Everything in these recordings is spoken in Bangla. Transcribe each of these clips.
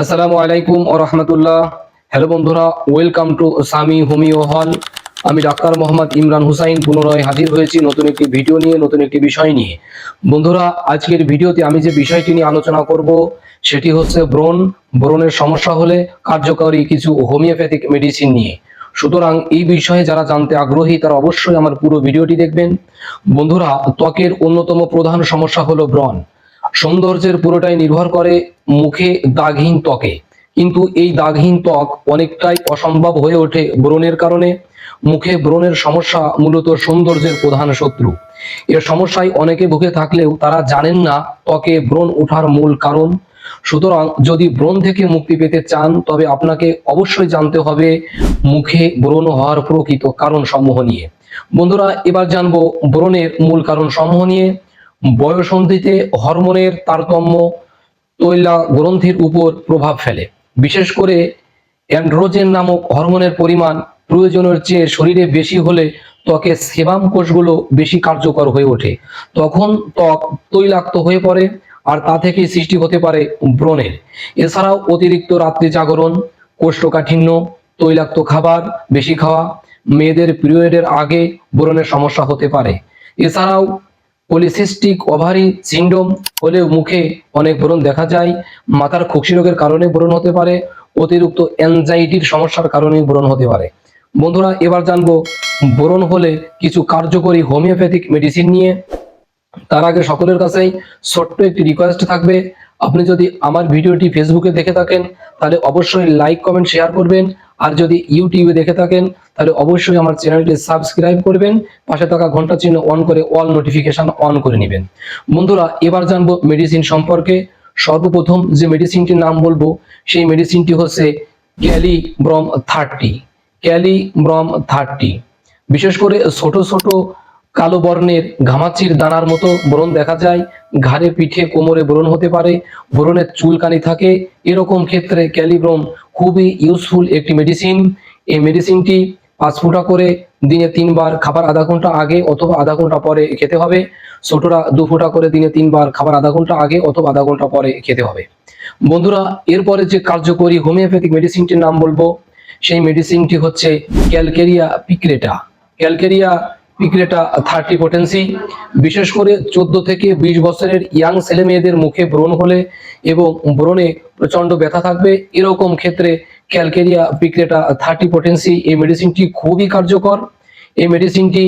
আসসালামু আলাইকুম ওয়া রাহমাতুল্লাহ। হ্যালো বন্ধুরা, ওয়েলকাম টু সামি হোমিও হল। আমি ডাক্তার মোহাম্মদ ইমরান হুসাইন পুনরায় হাজির হয়েছি নতুন একটি ভিডিও নিয়ে, নতুন একটি বিষয় নিয়ে। বন্ধুরা, আজকের ভিডিওতে আমি যে বিষয়টি নিয়ে আলোচনা করব সেটি হচ্ছে ব্রণের সমস্যা হলে কার্যকরী কিছু হোমিওপ্যাথিক মেডিসিন নিয়ে। সুতরাং এই বিষয়ে যারা জানতে আগ্রহী তারা অবশ্যই আমার পুরো ভিডিওটি দেখবেন। বন্ধুরা, ত্বকের অন্যতম প্রধান সমস্যা হলো ব্রণ। সৌন্দর্যের পুরোটাই নির্ভর করে মুখে দাগহীন ত্বকে, কিন্তু এই দাগহীন ত্বক অনেকটাই অসম্ভব হয়ে ওঠে ব্রণের কারণে। মুখে ব্রণের সমস্যা মূলত সৌন্দর্যের প্রধান শত্রু। এর সমস্যায় অনেকে ভুগে থাকলেও তারা জানেন না ত্বকে ব্রণ ওঠার মূল কারণ। সুতরাং যদি ব্রণ থেকে মুক্তি পেতে চান তবে আপনাকে অবশ্যই জানতে হবে মুখে ব্রণ হওয়ার প্রকৃত কারণ সমূহ নিয়ে। বন্ধুরা, এবার জানবো ব্রণের মূল কারণ সমূহ নিয়ে। বয়ঃসন্ধিতে হরমোনের তারতম্য তৈলা গ্রন্থির উপর প্রভাব ফেলে। বিশেষ করে অ্যান্ড্রোজেন নামক হরমোনের পরিমাণ প্রয়োজনের চেয়ে শরীরে বেশি হলে ত্বকে সেবাম কোষগুলো বেশি কার্যকর হয়ে ওঠে। তখন ত্বক তৈলাক্ত হয়ে পড়ে, আর তা থেকে সৃষ্টি হতে পারে ব্রণের। এছাড়াও অতিরিক্ত রাত্রি জাগরণ, কোষ্ঠকাঠিন্য, তৈলাক্ত খাবার বেশি খাওয়া, মেয়েদের পিরিয়ডের আগে ব্রণের সমস্যা হতে পারে। এছাড়াও পলিসিস্টিক ওভারি সিন্ড্রোম হলেও মুখে অনেক ব্রণ দেখা যায়। মাথার খুশকি রোগের কারণে ব্রণ হতে পারে। অতিরিক্ত অ্যাংজাইটির সমস্যার কারণে ব্রণ হতে পারে। বন্ধুরা, এবার জানবো ব্রণ হলে কিছু কার্যকরী হোমিওপ্যাথিক মেডিসিন নিয়ে। তার আগে সকলের কাছেই ছোট্ট একটি রিকোয়েস্ট থাকবে, আপনি যদি আমার ভিডিওটি ফেসবুকে দেখে থাকেন তাহলে অবশ্যই লাইক কমেন্ট শেয়ার করবেন, আর যদি ইউটিউবে দেখে থাকেন তাহলে অবশ্যই আমার চ্যানেলটি সাবস্ক্রাইব করবেন, পাশে থাকা ঘন্টা চিহ্ন অন করে অল নোটিফিকেশন অন করে নেবেন। বন্ধুরা, এবার জানবো মেডিসিন সম্পর্কে। সর্বপ্রথম যে মেডিসিনটির নাম বলবো সেই মেডিসিনটি হচ্ছে ক্যালিব্রম 30। ক্যালিব্রম 30 বিশেষ করে ছোট ছোট কালো বর্ণের ঘামাচির দানার মতো ব্রণ দেখা যায়। ঘাড়ে, পিঠে, কোমরে ব্রণ হতে পারে। ব্রণের চুলকানি থাকে। এরকম ক্ষেত্রে ক্যালিব্রম খুবই ইউজফুল একটি মেডিসিন। এই মেডিসিনটি 5 ফোঁটা করে দিনে 3 বার খাবার আধা ঘন্টা আগে অথবা আধা ঘন্টা পরে খেতে হবে। ছোটরা 2 ফোঁটা করে দিনে 3 বার খাবার আধা ঘন্টা আগে অথবা আধা ঘন্টা পরে খেতে হবে। বন্ধুরা, এরপরে যে কার্যকরী হোমিওপ্যাথিক মেডিসিনটির নাম বলবো সেই মেডিসিনটি হচ্ছে calcarea picrata. Calcarea picrata 30 potency. বিশেষ করে 14 থেকে 20 বছরের ইয়াং ছেলে মেয়েদের মুখে ব্রণ হলে এবং ব্রণে প্রচন্ড ব্যথা থাকবে, এরকম ক্ষেত্রে ক্যালকেরিয়া পিক্রেটা 30 পোটেন্সি এই মেডিসিনটি খুবই কার্যকর। এই মেডিসিনটি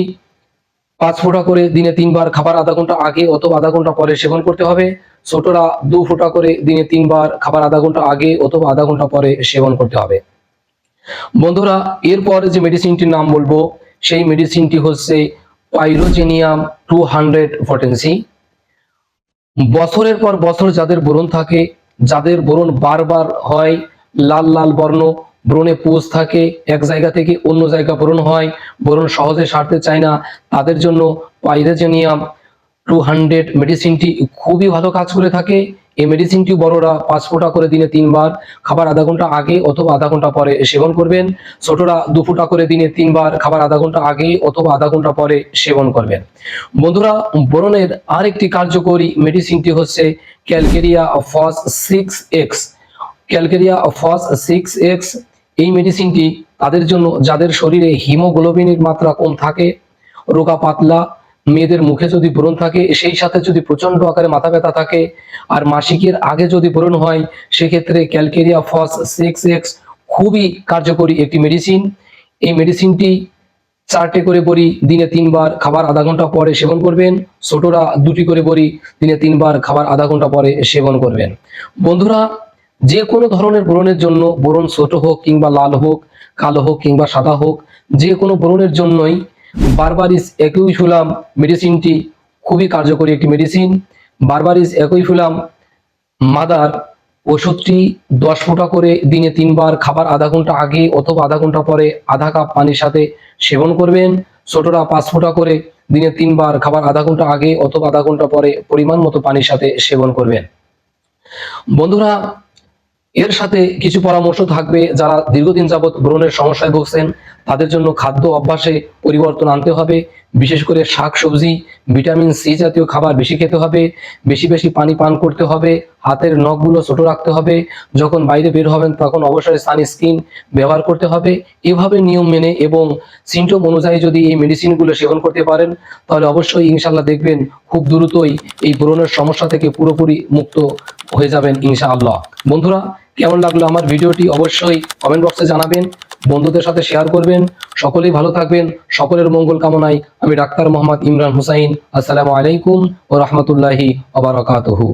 5 ফোঁটা করে দিনে 3 বার খাবার আধা ঘন্টা আগে অথবা আধা ঘন্টা পরে সেবন করতে হবে। ছোটরা 2 ফোঁটা করে দিনে 3 বার খাবার আধা ঘন্টা আগে অথবা আধা ঘন্টা পরে সেবন করতে হবে। বন্ধুরা, এরপর যে মেডিসিনটির নাম বলবো সেই মেডিসিনটি হচ্ছে পাইরোজেনিয়াম 200 পোটেন্সি। বছরের পর বছর যাদের ব্রণ থাকে, যাদের ব্রণ বারবার হয়, লাল লাল বর্ণ, ব্রণে পুঁজ থাকে, এক জায়গা থেকে অন্য জায়গা ব্রণ হয়, ব্রণ সহজে সারতে চায় না, তাদের জন্য পাইরোজেনিয়াম 200 মেডিসিনটি খুবই ভালো কাজ করে থাকে। এই মেডিসিনটি বড়রা 5 ফোঁটা করে দিনে 3 বার খাবার আধা ঘন্টা আগে অথবা আধা ঘন্টা পরে সেবন করবেন। ছোটরা 2 ফোঁটা করে দিনে 3 বার খাবার আধা ঘন্টা আগে অথবা আধা ঘন্টা পরে সেবন করবেন। বন্ধুরা, ব্রণের আরেকটি কার্যকরী মেডিসিনটি হচ্ছে ক্যালকেরিয়া ফস 6X। ক্যালকেরিয়া ফস 6X এই মেডিসিনটি তাদের জন্য যাদের শরীরে হিমোগ্লোবিনের মাত্রা কম থাকে, রোগা পাতলা, মেয়েদের মুখে যদি ব্রণ থাকে, সেই সাথে যদি প্রচন্ড আকারে মাথা ব্যথা থাকে, আর মাসিকের আগে যদি ব্রণ হয়, সেক্ষেত্রে ক্যালকেরিয়া ফস 6X খুবই কার্যকরী একটি মেডিসিন। এই মেডিসিনটি 4টে করে বড়ি দিনে 3 বার খাবার আধা ঘন্টা পরে সেবন করবেন। ছোটরা 2টি করে বড়ি দিনে 3 বার খাবার আধা ঘন্টা পরে সেবন করবেন। বন্ধুরা, যে কোনো ধরনের ব্রণের জন্য, ব্রণ ছোট হোক কিংবা লাল হোক, কালো হোক কিংবা সাদা হোক, যে কোনো ব্রণের জন্যই বারবারিস একুইফুলাম মেডিসিনটি খুবই কার্যকরী একটি মেডিসিন। বারবারিস একুইফুলাম মাদার ওষুধটি 10 ফোঁটা করে দিনে 3 বার খাবার আধা ঘন্টা আগে অথবা আধা ঘন্টা পরে আধা কাপ পানির সাথে সেবন করবেন। ছোটরা 5 ফোঁটা করে দিনে 3 বার খাবার আধা ঘন্টা আগে অথবা আধা ঘন্টা পরে পরিমাণ মতো পানির সাথে সেবন করবেন। বন্ধুরা, এর সাথে কিছু পরামর্শ থাকবে যারা দীর্ঘদিন যাবৎ ব্রণের সমস্যায় ভুগছেন তাদের জন্য খাদ্য অভ্যাসে পরিবর্তন আনতে হবে। বিশেষ করে শাক সবজি, ভিটামিন সি জাতীয় খাবার বেশি খেতে হবে, বেশি বেশি পানি পান করতে হবে, হাতের নখগুলো ছোট রাখতে হবে, যখন বাইরে বের হবেন তখন অবশ্যই সানস্ক্রিন ব্যবহার করতে হবে। এভাবে নিয়ম মেনে এবং সিমটম অনুযায়ী যদি এই মেডিসিনগুলো সেবন করতে পারেন তাহলে অবশ্যই ইনশাআল্লাহ দেখবেন খুব দ্রুতই এই ব্রণের সমস্যা থেকে পুরোপুরি মুক্ত হয়ে যাবেন ইনশাআল্লাহ। বন্ধুরা, কেমন লাগলো আমার ভিডিওটি অবশ্যই কমেন্ট বক্সে জানাবেন, বন্ধুদের সাথে শেয়ার করবেন। সকলেই ভালো থাকবেন, সকলের মঙ্গল কামনায় আমি ডাক্তার মোহাম্মদ ইমরান হুসাইন। আসসালামু আলাইকুম ওয়া রাহমাতুল্লাহি ওয়া বারাকাতুহু।